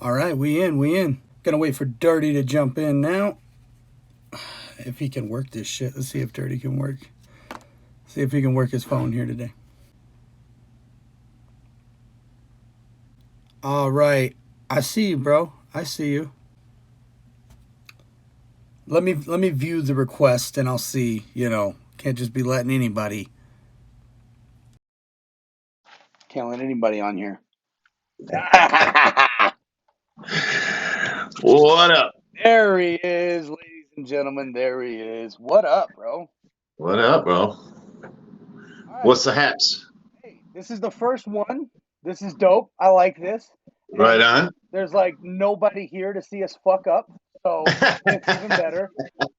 All right, we in. Gonna wait for Dirty to jump in now. If he can work this shit. Let's see if Dirty can work. See if he can work his phone here today. All right. I see you, bro. I see you. Let me view the request and I'll see, can't just be letting anybody. Can't let anybody on here. What up? There he is, ladies and gentlemen. There he is. What up, bro? What up, bro? All right. What's the haps? Hey, this is the first one. This is dope. I like this. Right on. There's like nobody here to see us fuck up, so it's even better.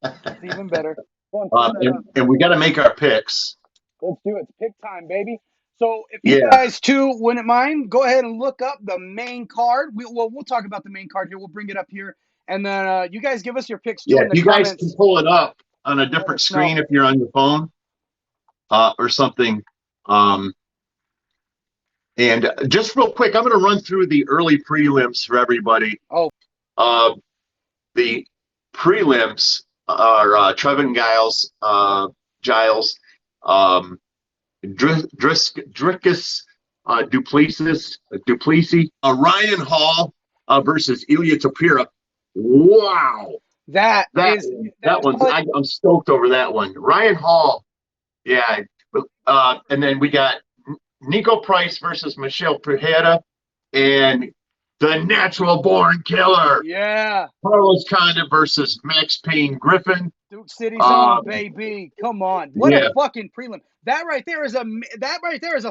It's even better. And we got to make our picks. Let's do it. It's pick time, baby. So if you Yeah. guys too wouldn't mind, go ahead and look up the main card. We'll talk about the main card here. We'll bring it up here, and then you guys give us your picks too Yeah. in the You guys can comments. pull it up on a Let different us screen know. if you're on your phone or something. And just real quick, I'm going to run through the early prelims for everybody. Oh, The prelims are Trevin Giles, Drickus Duplessis, Ryan Hall versus Ilya Tapira. Wow, that one's I'm stoked over that one. Ryan Hall, yeah, and then we got Nico Price versus Michelle Pereira, and the natural born killer. Yeah. Carlos Condit versus Max Payne Griffin. Duke City's own, baby. Come on. What a fucking prelim. That right there is a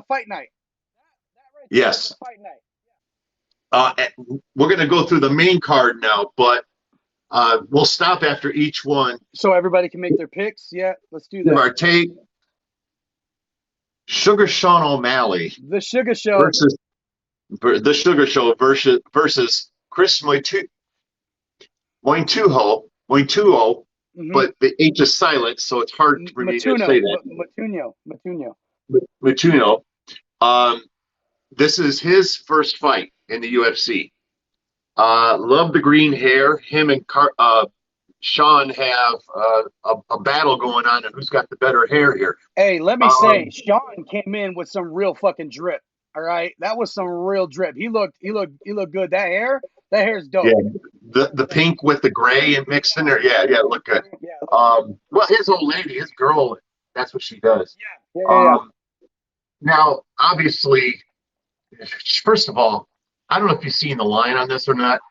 fight night. Yes. Fight night. We're going to go through the main card now, but we'll stop after each one. So everybody can make their picks. Yeah, let's do that. Our take. Sugar Sean O'Malley. The Sugar Show. Versus Chris Mointuo, but the H is silent, so it's hard for me to say that. Matuno. This is his first fight in the UFC. Love the green hair. Him and Sean have a battle going on, and who's got the better hair here? Hey, let me say, Sean came in with some real fucking drip. All right, that was some real drip. He looked good. That hair's dope. Yeah, the pink with the gray and mixed in there. Yeah, look good. Yeah. Well, his old lady, his girl, that's what she does. Yeah. Now, obviously, first of all, I don't know if you've seen the line on this or not.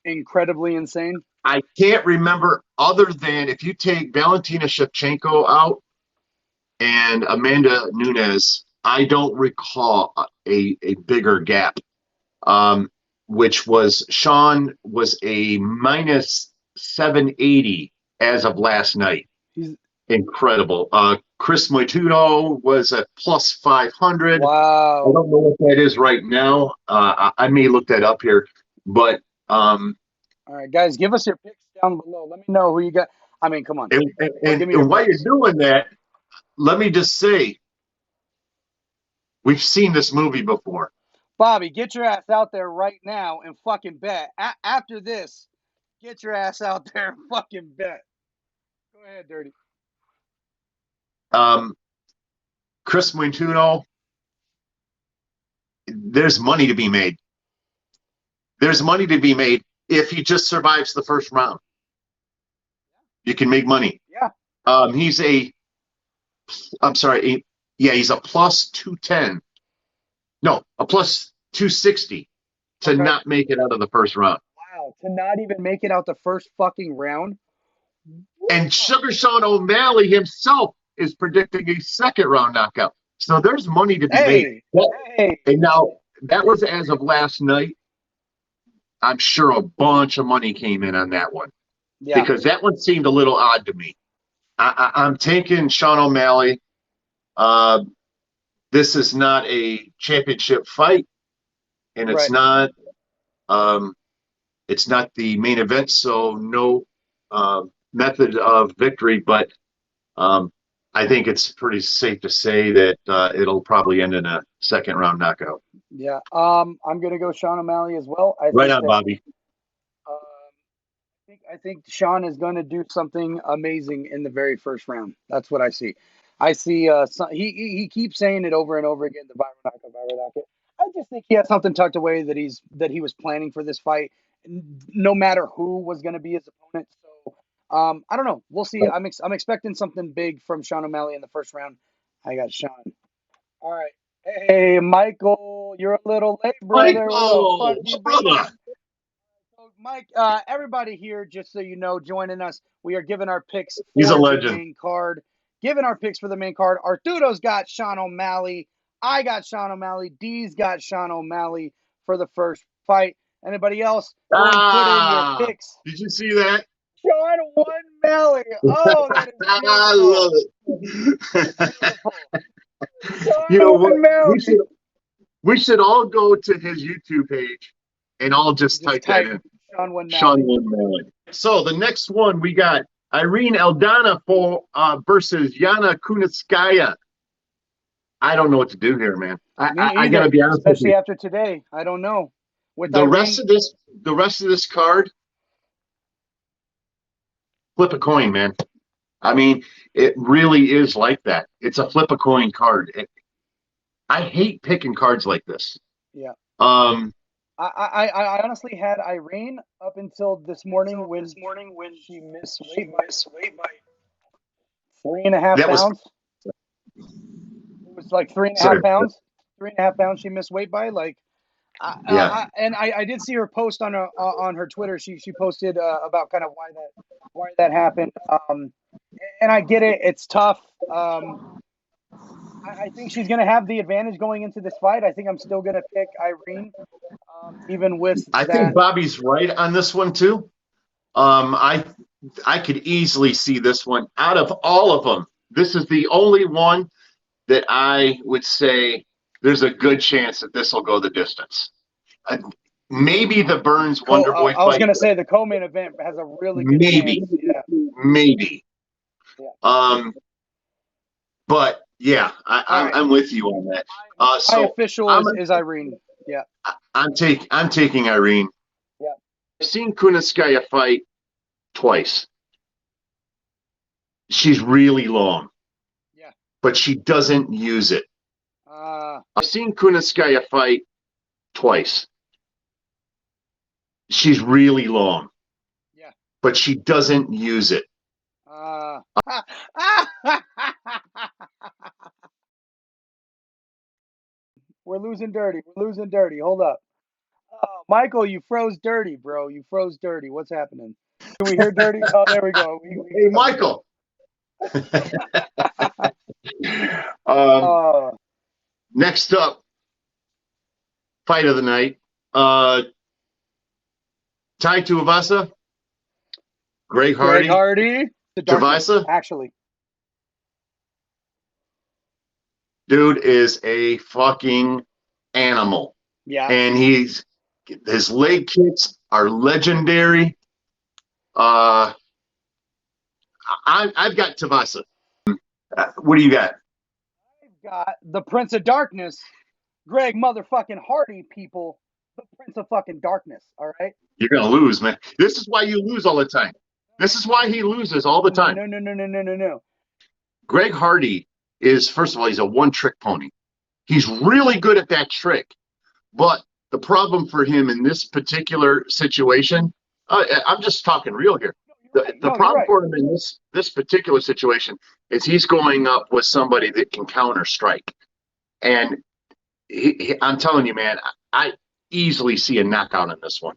Incredibly insane. I can't remember, other than if you take Valentina Shevchenko out and Amanda Nunes, I don't recall a bigger gap, which was Sean was a minus 780 as of last night. He's incredible. Chris Moituno was a plus 500. Wow. I don't know what that is right now. I may look that up here, but all right, guys, give us your picks down below. Let me know who you got. I mean, come on. And while you're doing that, let me just say, we've seen this movie before. Bobby, get your ass out there right now and fucking bet. After this, get your ass out there and fucking bet. Go ahead, Dirty. Chris Moituno, there's money to be made. There's money to be made if he just survives the first round. You can make money. Yeah. He's a plus 210. No, a plus 260 to not make it out of the first round. Wow, to not even make it out the first fucking round. And Sugar Sean O'Malley himself is predicting a second round knockout. So there's money to be made. And now, that was as of last night. I'm sure a bunch of money came in on that one. Yeah. Because that one seemed a little odd to me. I'm taking Sean O'Malley. This is not a championship fight, and it's not the main event, so no method of victory. But I think it's pretty safe to say that it'll probably end in a second round knockout. Yeah. I'm gonna go Sean O'Malley as well. Right on, Bobby. I think Sean is going to do something amazing in the very first round. That's what I see. I see. He keeps saying it over and over again. The viral knockout, viral knockout. I just think he has something tucked away that he was planning for this fight. No matter who was going to be his opponent. So I don't know. We'll see. I'm expecting something big from Sean O'Malley in the first round. I got Sean. All right. Hey, Michael, you're a little late, brother. Michael, what the fuck you brother. So, Mike, everybody here, just so you know, joining us, we are giving our picks He's a for the legend. main card. Giving our picks for the main card. Artudo's got Sean O'Malley. I got Sean O'Malley. D's got Sean O'Malley for the first fight. Anybody else? Go and put in your picks. Did you see that? Sean O'Malley. Oh, that is beautiful. I love it. Beautiful. Sean You know what? O'Malley. We should all go to his YouTube page and all just type that in. Sean O'Malley. So the next one we got Irene Aldana versus Yana Kunitskaya. I don't know what to do here, man. I gotta be honest with you. Especially after today, I don't know. With the rest of this card, flip a coin, man. I mean, it really is like that. It's a flip a coin card. I hate picking cards like this. Yeah. I honestly had Irene up until this morning when she missed weight by 3.5 pounds. It was like 3.5 pounds. 3.5 pounds she missed weight by. Like, I did see her post on her Twitter. She posted about kind of why that happened. And I get it. It's tough. I think she's going to have the advantage going into this fight. I think I'm still going to pick Irene, even with I think Bobby's right on this one, too. I could easily see this one. Out of all of them, this is the only one that I would say there's a good chance that this will go the distance. Maybe the Burns Wonderboy fight. I was going to say the co-main event has a really good chance. Yeah. Maybe. Yeah. But yeah, I'm with you on that. So my official is Irene. Yeah. I'm taking Irene. Yeah. I've seen Kunitskaya fight twice. She's really long. Yeah. But she doesn't use it. I've seen Kunitskaya fight twice. She's really long. Yeah. But she doesn't use it. We're losing dirty. Hold up. Michael, you froze dirty, bro. You froze dirty. What's happening? Can we hear dirty? Oh, there we go. Hey, Michael. Next up, fight of the night. Tai Tuivasa. Greg Hardy. Tuivasa. Actually. Dude is a fucking animal. Yeah. And his leg kicks are legendary. I've got Tuivasa. What do you got? I've got the Prince of Darkness, Greg motherfucking Hardy, people. The Prince of fucking Darkness, all right? You're going to lose, man. This is why you lose all the time. This is why he loses all the time. No. Greg Hardy is, first of all, he's a one-trick pony. He's really good at that trick. But the problem for him in this particular situation, I'm just talking real here. The problem for him in this particular situation is he's going up with somebody that can counter strike. And I'm telling you, man, I easily see a knockout in this one.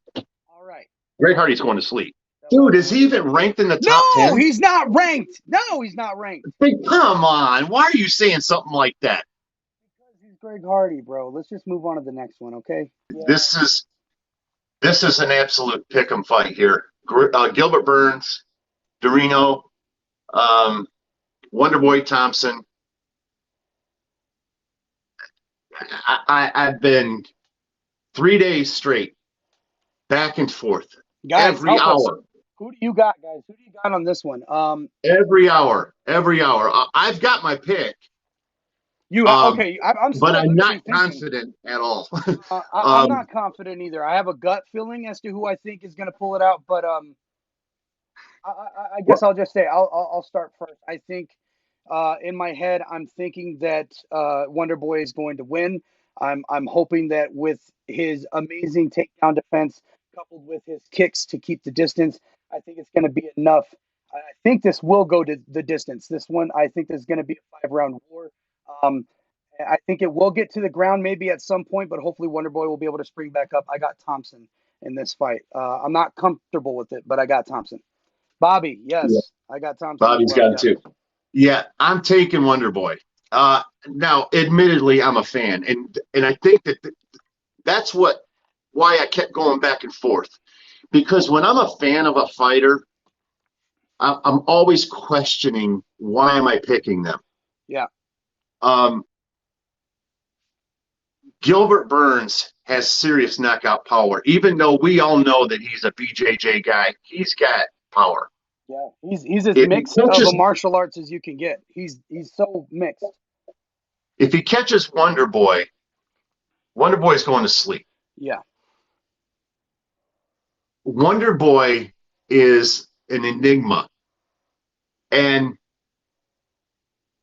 All right. Greg Hardy's going to sleep. Dude, is he even ranked in the top 10? No, he's not ranked. Hey, come on. Why are you saying something like that? Because he's Greg Hardy, bro. Let's just move on to the next one, okay? Yeah. This is an absolute pick'em fight here. Gilbert Burns, Dorino, Wonderboy Thompson. I've been 3 days straight, back and forth, Guys, every hour. Who do you got, guys? Who do you got on this one? Every hour. I've got my pick. Okay. I'm But still I'm not literally thinking. confident at all. I'm not confident either. I have a gut feeling as to who I think is going to pull it out, but I guess I'll just say I'll start first. I think in my head I'm thinking that Wonderboy is going to win. I'm hoping that with his amazing takedown defense coupled with his kicks to keep the distance, I think it's going to be enough. I think this will go to the distance. This one, I think there's going to be a 5-round war. Um, I think it will get to the ground maybe at some point, but hopefully Wonderboy will be able to spring back up. I got Thompson in this fight. I'm not comfortable with it, but I got Thompson. Bobby, Yeah, yes, I got Thompson as Bobby's well. got it Yeah, too. Yeah, I'm taking Wonderboy. Now, admittedly, I'm a fan, and I think that's why I kept going back and forth. Because when I'm a fan of a fighter, I'm always questioning why am I picking them. yeah. Um, Gilbert Burns has serious knockout power. Even though we all know that he's a BJJ guy, he's got power. Yeah, he's as If he mixed of a catches, martial arts as you can get. He's so mixed. if he catches Wonderboy's going to sleep. Yeah, Wonderboy is an enigma, and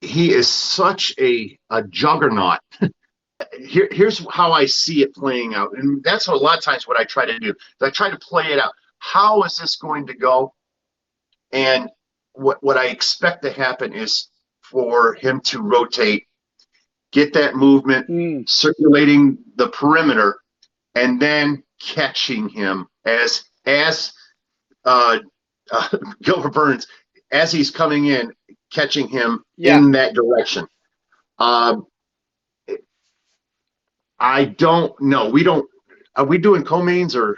he is such a juggernaut. Here's how I see it playing out, and that's what a lot of times what I try to do. I try to play it out. How is this going to go? And what I expect to happen is for him to rotate, get that movement circulating the perimeter, and then catching him as uh, Gilbert Burns, as he's coming in, catching him in that direction. I don't know. We don't. Are we doing co-mains or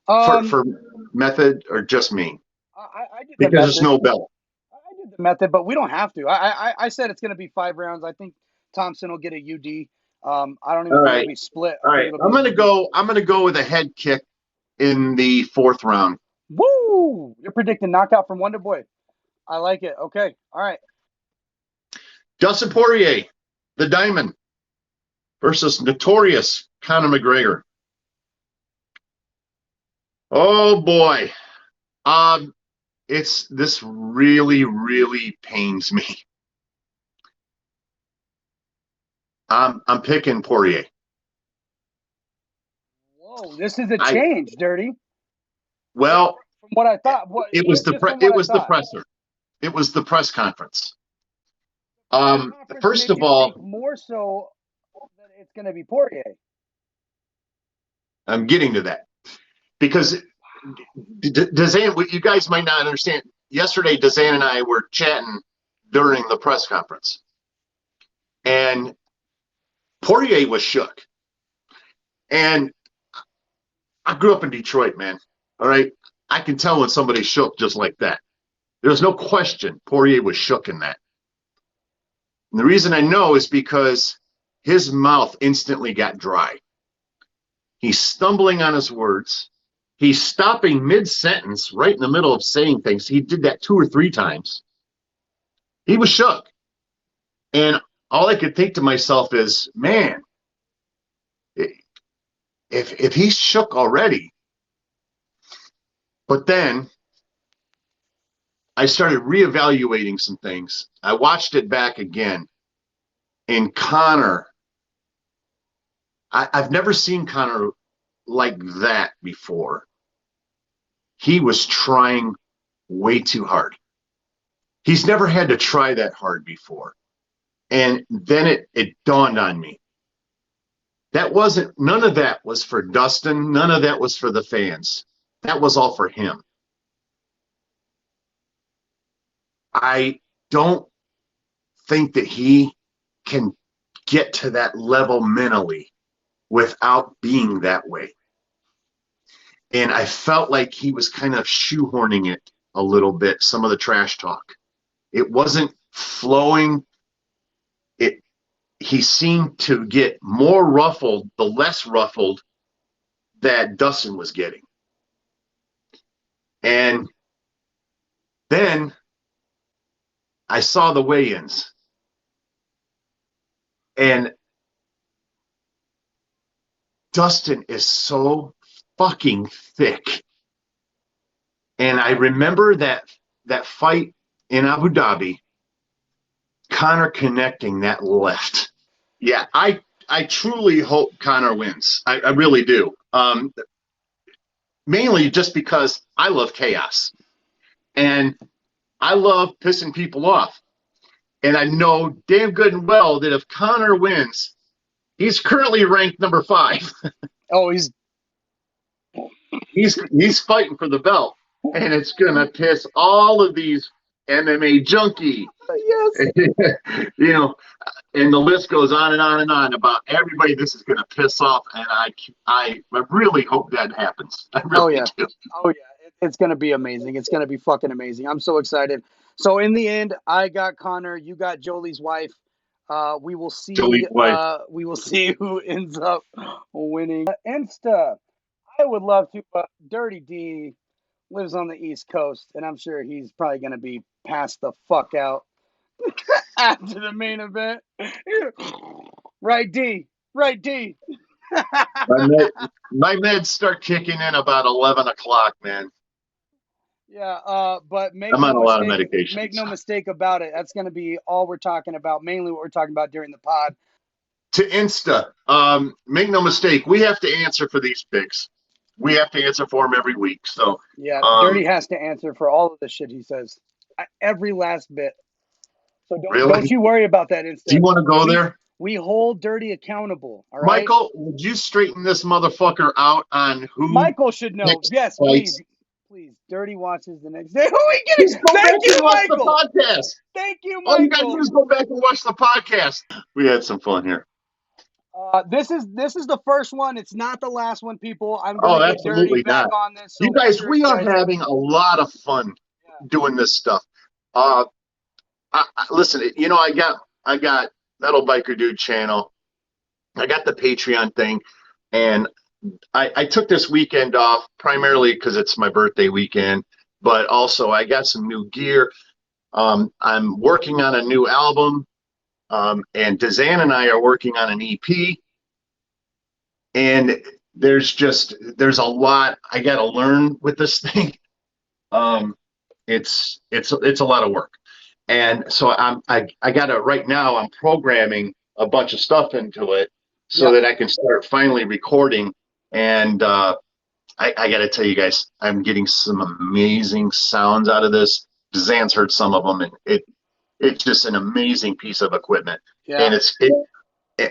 for method or just me? I did the Because there's method. no belt. I did the method, but we don't have to. I said it's going to be 5 rounds. I think Thompson will get a UD. I don't even All think it'll right. be split. All I think right. it'll be a UD. I'm gonna go with a head kick in the 4th round. Woo! You're predicting knockout from Wonderboy. I like it. Okay. All right. Dustin Poirier, the Diamond, versus notorious Conor McGregor. Oh boy. This really pains me. I'm picking Poirier. Whoa, this is a change, Dirty. Well, from what I thought, it was the presser. It was the press conference. First of all, more so that it's going to be Poirier. I'm getting to that because DZAN, you guys might not understand. Yesterday, DZAN and I were chatting during the press conference, and Poirier was shook. And I grew up in Detroit, man. All right, I can tell when somebody's shook just like that. There's no question Poirier was shook in that. And the reason I know is because his mouth instantly got dry. He's stumbling on his words. He's stopping mid-sentence right in the middle of saying things. He did that 2 or 3 times. He was shook. And all I could think to myself is, man, if he's shook already. But then I started reevaluating some things. I watched it back again. And Conor, I've never seen Conor like that before. He was trying way too hard. He's never had to try that hard before. And then it dawned on me. None of that was for Dustin. None of that was for the fans. That was all for him. I don't think that he can get to that level mentally without being that way. And I felt like he was kind of shoehorning it a little bit, some of the trash talk. It wasn't flowing. He seemed to get more ruffled, the less ruffled that Dustin was getting. And then I saw the weigh-ins, and Dustin is so fucking thick. And I remember that fight in Abu Dhabi, Conor connecting that left. Yeah, I truly hope Conor wins. I really do. Mainly just because I love chaos. And I love pissing people off. And I know damn good and well that if Conor wins, he's currently ranked number 5. Oh, he's fighting for the belt, and it's gonna piss all of these MMA junkie. yes. You know, and the list goes on and on and on about everybody this is gonna piss off, and I really hope that happens. I really do. Oh yeah, it's gonna be amazing. It's gonna be fucking amazing. I'm so excited. So in the end, I got Conor. You got Jolie's wife. We will see. Jolie's wife. We will see who ends up winning. Insta. I would love to. Dirty D lives on the East Coast, and I'm sure he's probably gonna be passed the fuck out after the main event. Right, D. Right, D. My meds start kicking in about 11 o'clock, man. Yeah, but I'm on a lot of medications. Make no mistake about it. That's going to be all we're talking about, mainly what we're talking about during the pod. To Insta, make no mistake, we have to answer for these picks. We have to answer for them every week. So yeah, Dirty has to answer for all of the shit he says, every last bit. So don't you worry about that, Insta. Do you want to go there? We hold Dirty accountable. All right, Michael, would you straighten this motherfucker out on who? Michael should know. Yes, please. Please, Dirty watches the next day. Who are we getting? Thank you, Michael. The podcast. Thank you, Michael. All you gotta do is go back and watch the podcast. We had some fun here. This is the first one. It's not the last one, people. I'm going to get Dirty back on this. So you guys, we are having a lot of fun doing this stuff. Listen, you know, I got Metal Biker Dude channel. I got the Patreon thing, and I took this weekend off primarily because it's my birthday weekend, but also I got some new gear. I'm working on a new album, and DZAN and I are working on an EP, and there's a lot I got to learn with this thing. It's a lot of work, and so I got to right now I'm programming a bunch of stuff into it so that I can start finally recording. And I got to tell you guys, I'm getting some amazing sounds out of this. DZAN's heard some of them, and it's just an amazing piece of equipment. Yeah. And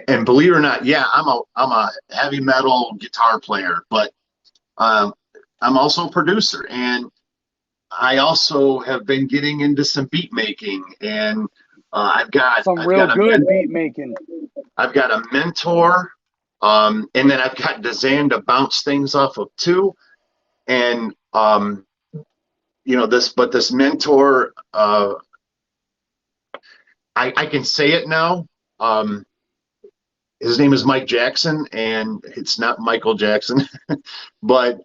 and believe it or not, I'm a heavy metal guitar player, but I'm also a producer, and I also have been getting into some beat making, and I've got good beat making. I've got a mentor. And then I've got DZAN to bounce things off of too. And, you know, this mentor, I can say it now. His name is Mike Jackson, and it's not Michael Jackson, but,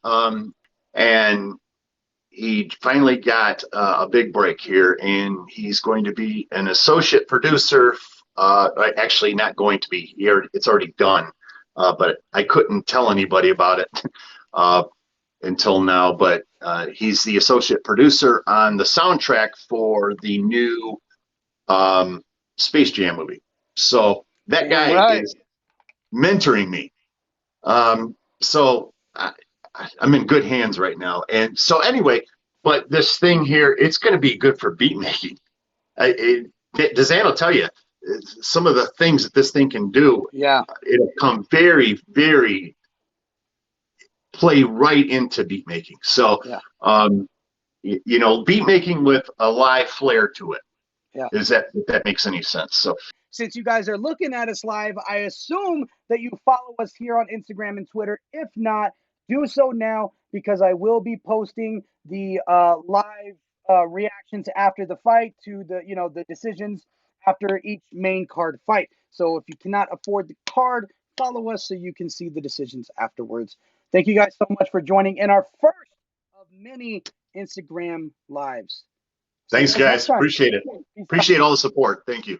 and he finally got a big break here, and he's going to be an associate producer. Actually not going to be, it's already done. But I couldn't tell anybody about it until now. But he's the associate producer on the soundtrack for the new Space Jam movie. So that guy is mentoring me. So I'm in good hands right now. And so anyway, but this thing here, it's going to be good for beat making. DZAN will tell you some of the things that this thing can do. Yeah, it'll come very, very play right into beat making. So, you know, beat making with a live flair to it. Yeah, if that makes any sense. So, since you guys are looking at us live, I assume that you follow us here on Instagram and Twitter. If not, do so now, because I will be posting the live reactions after the fight to the decisions after each main card fight. So if you cannot afford the card, follow us so you can see the decisions afterwards. Thank you guys so much for joining in our first of many Instagram lives. Thanks, guys. Appreciate it. Appreciate all the support. Thank you.